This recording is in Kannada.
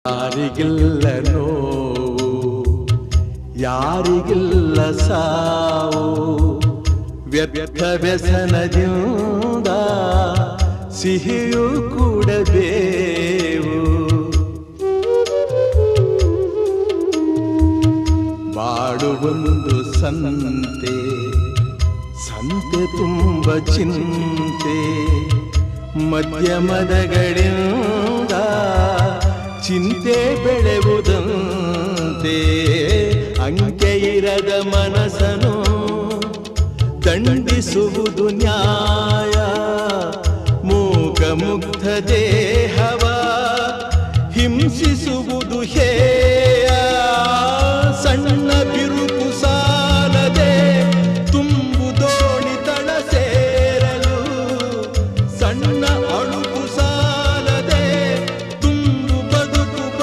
ಯಾರಿಗಿಲ್ಲ ನೋವು, ಯಾರಿಗಿಲ್ಲ ಸಾವು, ವ್ಯರ್ಥ ವ್ಯಸನದಿಂದ ಸಿಹಿಯೂ ಕೂಡಬೇವು. ಬಾಡುವೊಂದು ಸಂತೆ, ಸಂತೆ ತುಂಬ ಚಿಂತೆ, ಮಧ್ಯಮದಗಳಿಂದ ಚಿಂತೆ ಬೆಳೆಯುವುದಂತೆ. ಅಂಕೆ ಇರದ ಮನಸ್ಸನು ದಂಡಿಸುವುದು ನ್ಯಾಯ, ಮೂಕ ಮುಗ್ಧ ದೇಹವ ಹಿಂಸಿಸುವುದು ಹೇಯ.